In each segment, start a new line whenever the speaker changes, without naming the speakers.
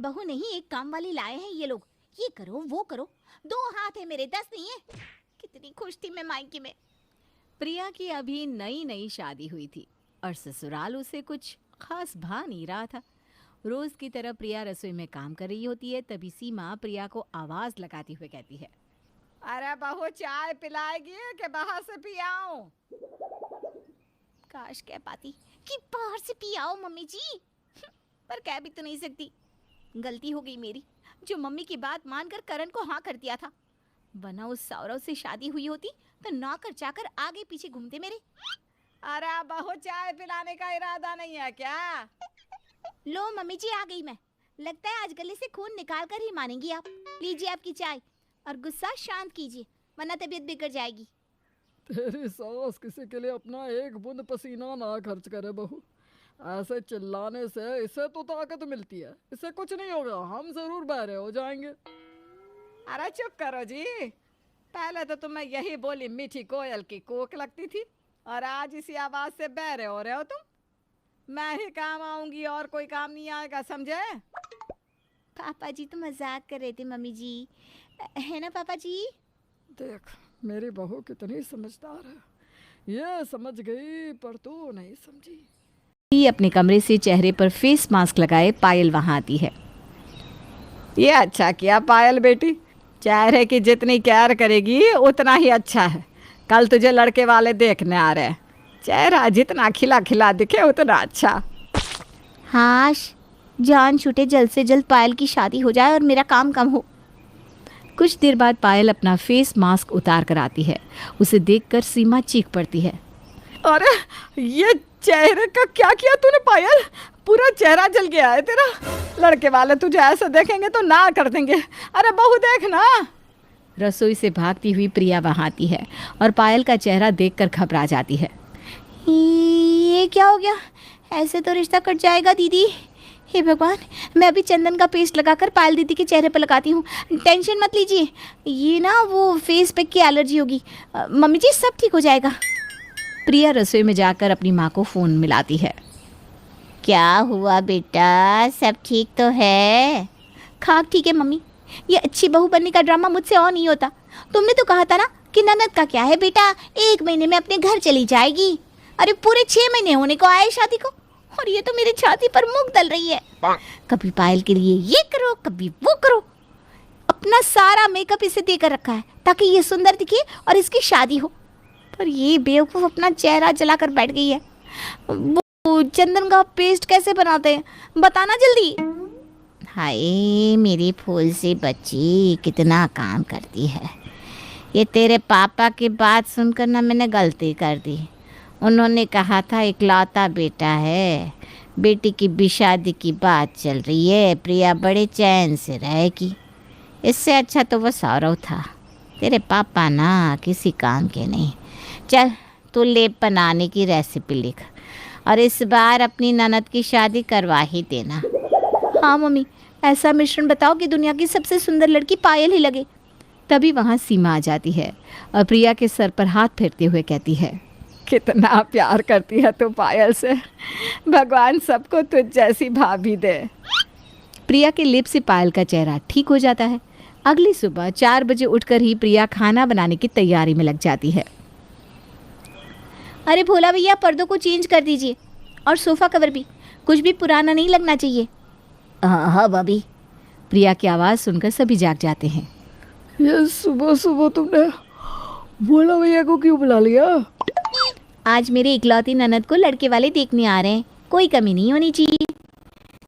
बहू नहीं, एक काम वाली लाए हैं ये लोग। ये करो वो करो, 2 हाथ है मेरे, 10 नहीं है। कितनी खुश थी मैं मायके में।
प्रिया की अभी नई नई शादी हुई थी और ससुराल उसे कुछ खास भा नहीं रहा था। रोज की तरह प्रिया रसोई में काम कर रही होती है, तभी सीमा प्रिया को आवाज लगाती हुए कहती है,
अरे बहू चाय पिलाएगी कि बाहर से पी आऊं?
काश कह पाती कि बाहर से पी आओ मम्मी जी, पर कह भी तो नहीं सकती। गलती हो गई मेरी, जो मम्मी की बात मानकर करण को हाँ कर दिया था, वरना उस सौरव से शादी हुई होती तो नौकर चाकर आगे पीछे घूमते मेरे।
अरे बहू चाय पिलाने का इरादा नहीं है क्या?
लो मम्मी जी, आ गई मैं। लगता है आज गले से खून निकाल कर ही मानेंगी आप। लीजिए आपकी चाय और गुस्सा शांत कीजिए, वरना तबीयत बिगड़ जाएगी।
तेरी सास किसी के लिए अपना एक बूंद पसीना ना खर्च करे बहू। ऐसे चिल्लाने से इसे तो ताकत मिलती है, इसे कुछ नहीं होगा, हम जरूर बहरे हो जाएंगे।
अरे चुप करो जी, पहले तो तुम्हें यही बोली मीठी कोयल की कोक लगती थी और आज इसी आवाज से बहरे हो रहे हो तुम। मैं ही काम आऊंगी और कोई काम नहीं आएगा, समझे?
पापा जी तो मजाक कर रहे थे मम्मी जी, है ना पापा जी?
देख मेरी बहू कितनी समझदार है, ये समझ गई पर तू नहीं समझी।
अपने कमरे से चेहरे पर फेस मास्क लगाए पायल वहां आती है।
ये अच्छा किया पायल बेटी, चेहरे की जितनी केयर करेगी उतना ही अच्छा है। कल तुझे लड़के वाले देखने आ रहे हैं, चेहरा जितना खिला खिला दिखे उतना अच्छा।
हाश, जान छूटे जल्द से जल्द पायल की शादी हो जाए और मेरा काम कम हो।
कुछ देर बाद पायल अपना फेस मास्क उतार कर आती है। उसे देखकर सीमा चीख पड़ती है,
अरे ये चेहरे का क्या किया तूने पायल? पूरा चेहरा जल गया है तेरा। लड़के वाले तुझे ऐसे देखेंगे तो ना कर देंगे। अरे बहू देख ना।
रसोई से भागती हुई प्रिया वहां आती है और पायल का चेहरा देखकर घबरा जाती है।
ये क्या हो गया? ऐसे तो रिश्ता कट जाएगा दीदी। हे भगवान, मैं अभी चंदन का पेस्ट लगाकर पायल दीदी के चेहरे पर लगाती हूँ। टेंशन मत लीजिए, ये ना वो फेस पैक की एलर्जी होगी। मम्मी जी सब ठीक हो जाएगा।
प्रिया रसोई में जाकर अपनी माँ को फ़ोन मिलाती है।
क्या हुआ बेटा, सब ठीक तो है? खाक ठीक है मम्मी, ये अच्छी बहू बनने का ड्रामा मुझसे और नहीं होता। तुमने तो कहा था ना कि ननद का क्या है बेटा, 1 महीने में अपने घर चली जाएगी। अरे पूरे 6 महीने होने को आए शादी को और ये तो मेरी छाती पर मूंग दल रही है। कभी पायल के लिए ये करो, कभी वो करो। अपना सारा मेकअप इसे देकर रखा है ताकि ये सुंदर दिखे और इसकी शादी हो, पर ये बेवकूफ़ अपना चेहरा जलाकर बैठ गई है। वो चंदन का पेस्ट कैसे बनाते हैं, बताना जल्दी। हाय मेरी फूल सी बच्ची, कितना काम करती है। ये तेरे पापा की बात सुनकर ना मैंने गलती कर दी। उन्होंने कहा था इकलौता बेटा है, बेटी की भी शादी की बात चल रही है, प्रिया बड़े चैन से रहेगी। इससे अच्छा तो वो सौरव था। तेरे पापा ना किसी काम के नहीं। चल तू लेप बनाने की रेसिपी लिख और इस बार अपनी ननद की शादी करवा ही देना। हाँ मम्मी, ऐसा मिश्रण बताओ कि दुनिया की सबसे सुंदर लड़की पायल ही लगे।
तभी वहाँ सीमा आ जाती है और प्रिया के सर पर हाथ फेरते हुए कहती है,
कितना प्यार करती है तू पायल से, भगवान सबको तुझ जैसी भाभी दे।
प्रिया के लिप से पायल का चेहरा ठीक हो जाता है। अगली सुबह 4 बजे उठकर ही प्रिया खाना बनाने की तैयारी में लग जाती है।
अरे भोला भैया, पर्दों को चेंज कर दीजिए और सोफ़ा कवर भी, कुछ भी पुराना नहीं लगना चाहिए। हाँ भाभी।
प्रिया की आवाज़ सुनकर सभी जाग जाते हैं।
ये सुबह सुबह तुमने भोला भैया को क्यों बुला लिया?
आज मेरे इकलौती ननद को लड़के वाले देखने आ रहे हैं, कोई कमी नहीं होनी चाहिए।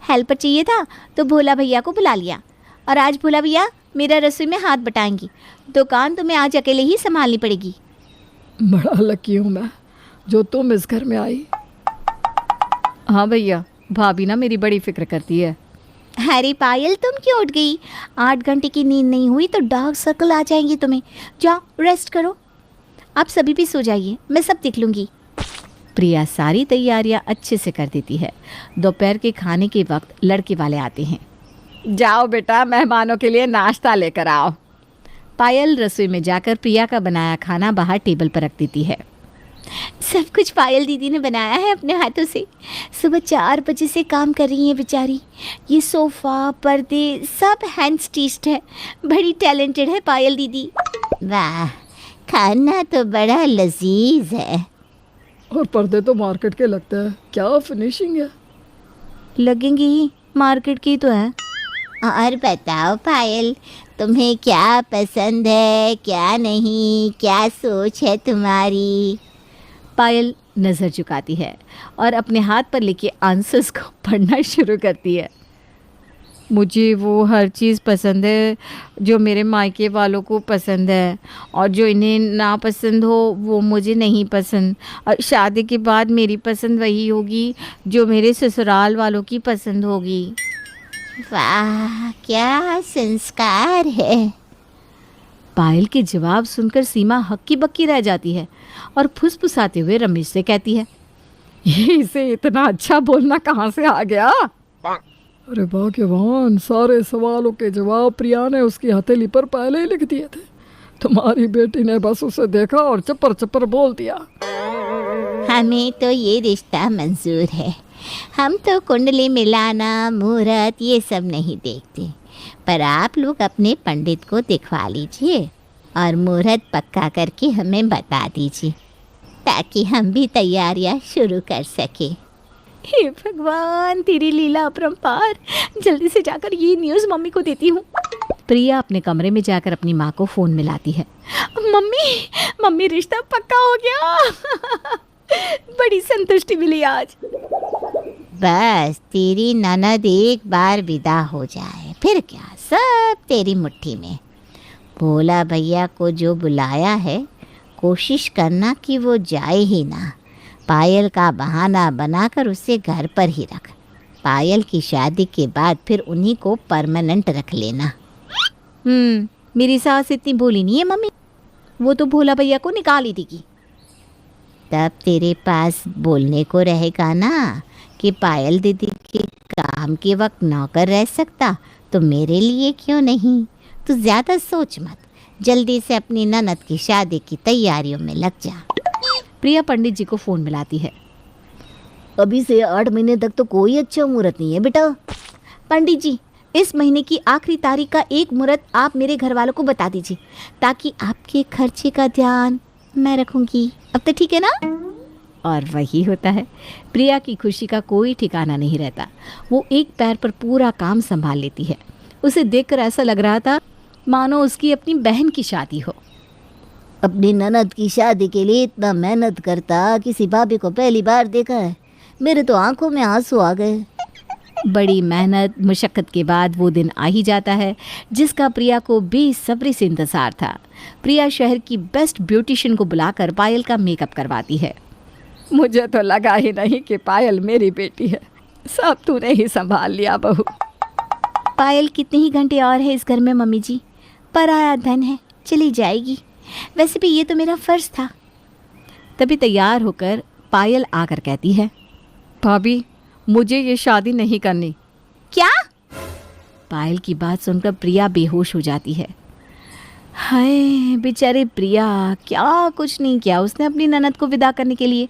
हेल्पर चाहिए था तो भोला भैया को बुला लिया और आज भोला भैया मेरा रसोई में हाथ बटाएंगी। दुकान तुम्हें आज अकेले ही संभालनी पड़ेगी।
बड़ा लकी हूँ मैं जो तुम इस घर में आई।
हाँ भैया, भाभी ना मेरी बड़ी फिक्र करती है।
अरे पायल, तुम क्यों उठ गई? 8 घंटे की नींद नहीं हुई तो डार्क सर्कल आ जाएंगे तुम्हें। जाओ रेस्ट करो। आप सभी भी सो जाइए, मैं सब देख लूँगी।
प्रिया सारी तैयारियां अच्छे से कर देती है। दोपहर के खाने के वक्त लड़के वाले आते हैं।
जाओ बेटा, मेहमानों के लिए नाश्ता लेकर आओ।
पायल रसोई में जाकर प्रिया का बनाया खाना बाहर टेबल पर रख देती है।
सब कुछ पायल दीदी ने बनाया है अपने हाथों से। सुबह 4 बजे से काम कर रही हैं बेचारी। ये सोफ़ा, पर्दे सब हैंड स्टिच्ड है। बड़ी टैलेंटेड है पायल दीदी। वाह, खाना तो बड़ा लजीज है।
और पर्दे तो मार्केट के लगते हैं, क्या फिनिशिंग है।
लगेंगी ही, मार्केट की तो है।
और बताओ पायल, तुम्हें क्या पसंद है, क्या नहीं, क्या सोच है तुम्हारी?
पायल नज़र झुकाती है और अपने हाथ पर लिखे आंसर्स को पढ़ना शुरू करती है। मुझे वो हर चीज़ पसंद है जो मेरे मायके वालों को पसंद है, और जो इन्हें ना पसंद हो वो मुझे नहीं पसंद। और शादी के बाद मेरी पसंद वही होगी जो मेरे ससुराल वालों की पसंद होगी।
वाह, क्या संस्कार है।
पायल के जवाब सुनकर सीमा हक्की बक्की रह जाती है और फुसफुसाते हुए रमेश से कहती है,
ये इसे इतना अच्छा बोलना कहाँ से आ गया। अरे भाग्यवान, सारे सवालों के जवाब प्रिया ने उसकी हथेली पर पहले ही लिख दिए थे। तुम्हारी बेटी ने बस उसे देखा और चप्पर चप्पर बोल दिया।
हमें तो ये रिश्ता मंजूर है। हम तो कुंडली मिलाना, मुहूर्त ये सब नहीं देखते, पर आप लोग अपने पंडित को दिखवा लीजिए और मुहूर्त पक्का करके हमें बता दीजिए, ताकि हम भी तैयारियां शुरू कर सके।
हे भगवान, तेरी लीला अपरंपार। जल्दी से जाकर ये न्यूज़ मम्मी को देती हूँ। प्रिया अपने कमरे में जाकर अपनी माँ को फ़ोन मिलाती है। मम्मी रिश्ता पक्का हो गया। बड़ी संतुष्टि मिली आज।
बस तेरी ननद एक बार विदा हो जाए, फिर क्या सब तेरी मुट्ठी में। भोला भैया को जो बुलाया है, कोशिश करना कि वो जाए ही ना। पायल का बहाना बनाकर उसे घर पर ही रख। पायल की शादी के बाद फिर उन्हीं को परमानेंट रख लेना।
मेरी सास इतनी भोली नहीं है मम्मी, वो तो भोला भैया को निकाल ही देगी।
तब तेरे पास बोलने को रहेगा ना कि पायल दीदी के काम के वक्त नौकर रह सकता, तो मेरे लिए क्यों नहीं। तू ज़्यादा सोच मत, जल्दी से अपनी ननद की शादी की तैयारियों में लग जा।
प्रिया पंडित जी को फ़ोन मिलाती है।
अभी से 8 महीने तक तो कोई अच्छा मुहूर्त नहीं है बेटा।
पंडित जी, इस महीने की आखिरी तारीख का एक मुहूर्त आप मेरे घर वालों को बता दीजिए, ताकि
आपके खर्चे का ध्यान मैं रखूंगी। अब तो ठीक है ना?
और वही होता है। प्रिया की खुशी का कोई ठिकाना नहीं रहता। वो एक पैर पर पूरा काम संभाल लेती है। उसे देखकर ऐसा लग रहा था मानो उसकी अपनी बहन की शादी हो।
अपनी ननद की शादी के लिए इतना मेहनत करता किसी भाभी को पहली बार देखा है। मेरे तो आंखों में आंसू आ गए।
बड़ी मेहनत मुशक्क़त के बाद वो दिन आ ही जाता है जिसका प्रिया को बेसब्री से इंतज़ार था। प्रिया शहर की बेस्ट ब्यूटिशियन को बुलाकर पायल का मेकअप करवाती है।
मुझे तो लगा ही नहीं कि पायल मेरी बेटी है। सब तूने ही संभाल लिया बहू।
पायल कितने ही घंटे और है इस घर में मम्मी जी, पराया धन है, चली जाएगी। वैसे भी ये तो मेरा फ़र्ज़ था।
तभी तैयार होकर पायल आकर कहती है,
भाभी मुझे ये शादी नहीं करनी।
क्या?
पायल की बात सुनकर प्रिया बेहोश हो जाती है। हाय बेचारी प्रिया, क्या कुछ नहीं किया उसने अपनी ननद को विदा करने के लिए,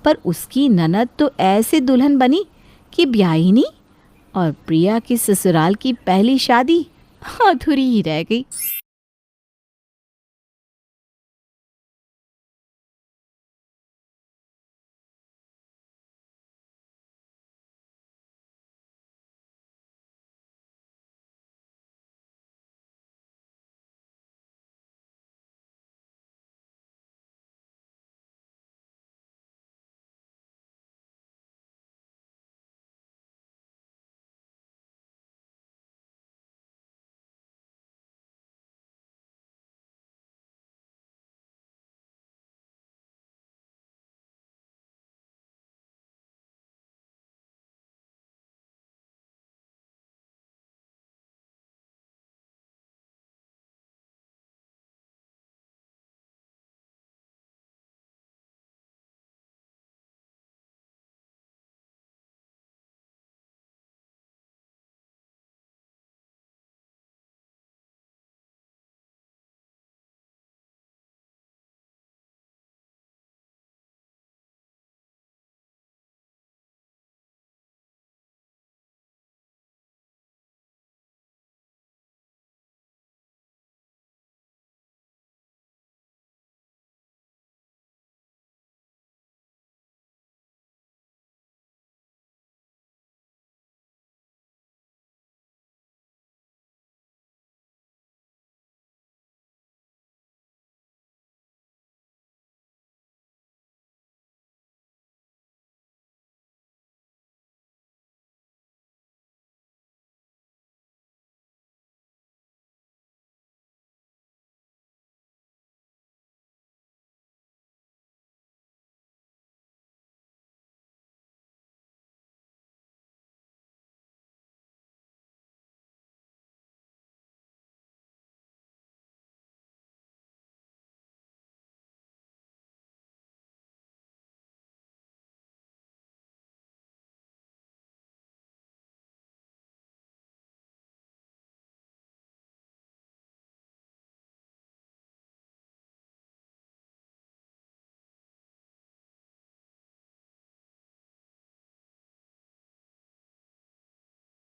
पर उसकी ननद तो ऐसे दुल्हन बनी कि ब्याह ही नहीं, और प्रिया की ससुराल की पहली शादी अधूरी ही रह गई।